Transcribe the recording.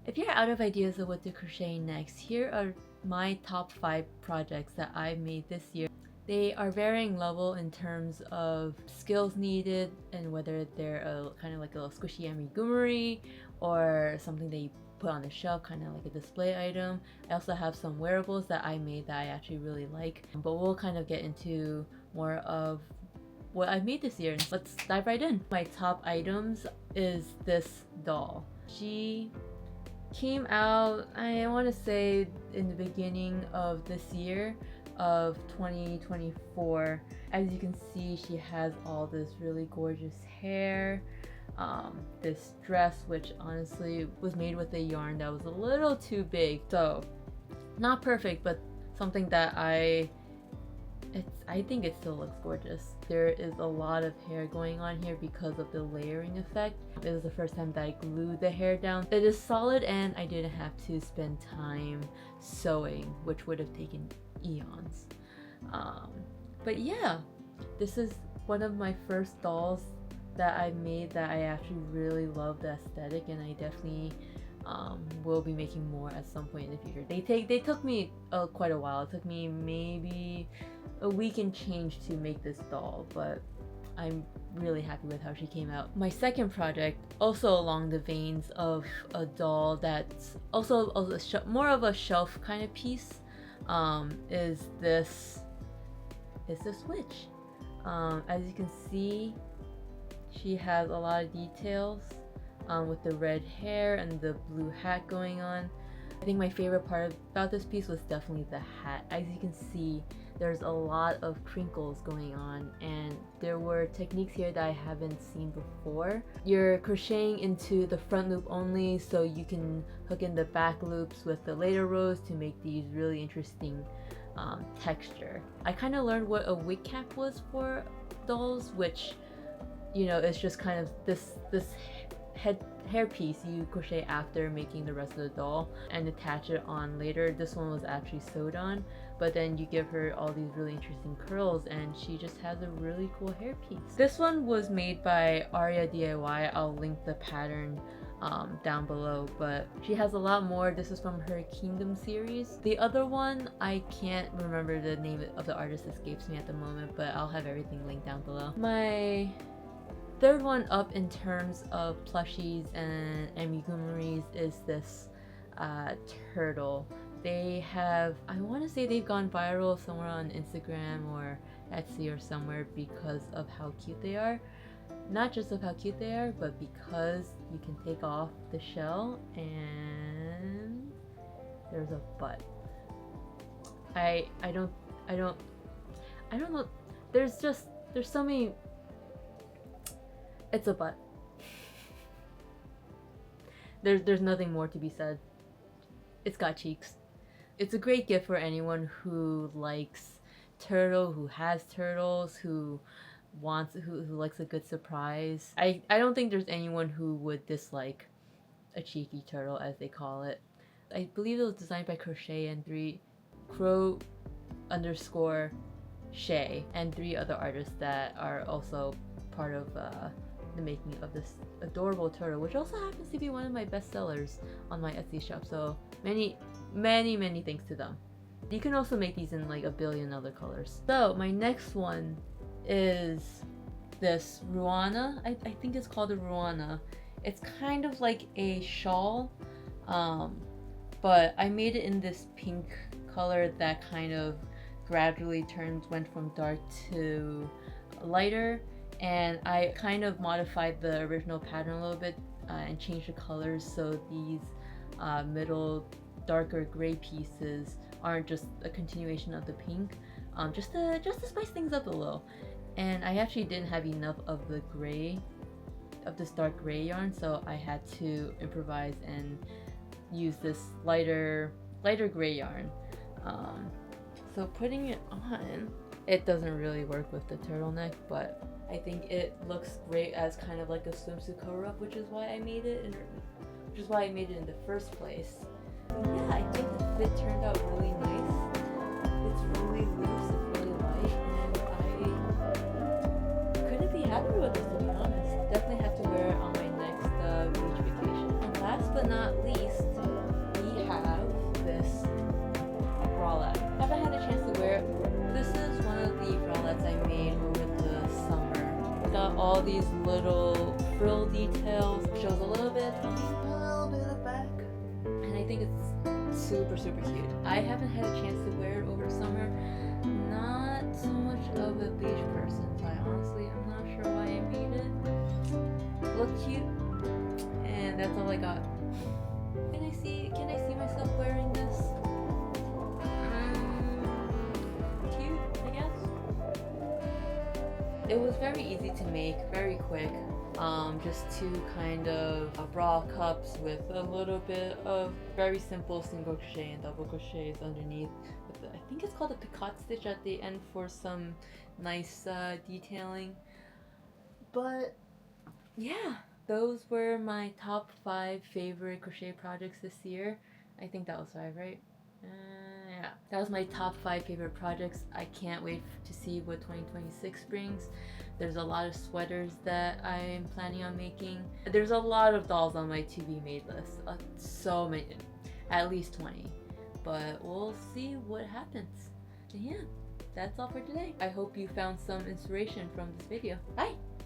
If you're out of ideas of what to crochet next, here are my top 5 projects that I made this year. They are varying level in terms of skills needed and whether they're kind of like a little squishy amigurumi or something that you put on the shelf, kind of like a display item. I also have some wearables that I made that I actually really like, but we'll kind of get into more of what I've made this year. Let's dive right in. My top items is this doll. She came out, I want to say, in the beginning of this year of 2024. As you can see, she has all this really gorgeous hair, this dress, which honestly was made with a yarn that was a little too big, so not perfect, but something that I think it still looks gorgeous. There is a lot of hair going on here because of the layering effect. It was the first time that I glued the hair down. It is solid and I didn't have to spend time sewing, which would have taken eons. But yeah, this is one of my first dolls that I made that I actually really love the aesthetic, and I definitely will be making more at some point in the future. They took me quite a while. It took me maybe a week and change to make this doll, but I'm really happy with how she came out. My second project, also along the veins of a doll that's also more of a shelf kind of piece, is this witch. As you can see, she has a lot of details with the red hair and the blue hat going on. I think my favorite part about this piece was definitely the hat. As you can see, there's a lot of crinkles going on, and there were techniques here that I haven't seen before. You're crocheting into the front loop only, so you can hook in the back loops with the later rows to make these really interesting texture. I kind of learned what a wig cap was for dolls, which, you know, it's just kind of this hair piece you crochet after making the rest of the doll and attach it on later. This one was actually sewed on, but then you give her all these really interesting curls and she just has a really cool hair piece. This one was made by AradiyaToys. I'll link the pattern down below, but she has a lot more. This is from her Kingdom series. The other one, I can't remember the name of the artist, escapes me at the moment, but I'll have everything linked down below. My third one up in terms of plushies and amigurumis is this turtle. They have, I want to say they've gone viral somewhere on Instagram or Etsy or somewhere because of how cute they are. Not just of how cute they are, but because you can take off the shell and there's a butt. I don't know. There's so many. It's a butt. There's nothing more to be said. It's got cheeks. It's a great gift for anyone who likes turtle, who has turtles, who likes a good surprise. I don't think there's anyone who would dislike a cheeky turtle, as they call it. I believe it was designed by Crochet and Crow_Shay and 3 other artists that are also part of the making of this adorable turtle, which also happens to be one of my best sellers on my Etsy shop. So many thanks to them. You can also make these in like a billion other colors. So my next one is this Ruana. I think it's called a Ruana. It's kind of like a shawl, but I made it in this pink color that kind of gradually went from dark to lighter, and I kind of modified the original pattern a little bit and changed the colors so these middle darker gray pieces aren't just a continuation of the pink, just to spice things up a little. And I actually didn't have enough of the gray, of this dark gray yarn, so I had to improvise and use this lighter gray yarn. So putting it on, it doesn't really work with the turtleneck, but I think it looks great as kind of like a swimsuit cover-up, which is why I made it in the first place. So yeah, I think the fit turned out really nice. It's really loose, it's really light, and I couldn't be happier with this, to be honest. Definitely have to wear it on my next beach vacation. And last but not least, all these little frill details. Shows a little bit of tummy, a little bit of back, and I think it's super super cute. I haven't had a chance to wear it over summer. Not so much of a beige person, so I honestly am not sure why I made it. Look cute, and that's all I got. Can I see myself wearing this? Cute, I guess. It was very easy to make, very quick. Just two kind of bra cups with a little bit of very simple single crochet and double crochets underneath. With I think it's called a picot stitch at the end for some nice detailing. But yeah, those were my top 5 favorite crochet projects this year. I think that was 5, right? Yeah, that was my top 5 favorite projects. I can't wait to see what 2026 brings. There's a lot of sweaters that I'm planning on making. There's a lot of dolls on my to be made list. So many, at least 20. But we'll see what happens. And yeah, that's all for today. I hope you found some inspiration from this video. Bye!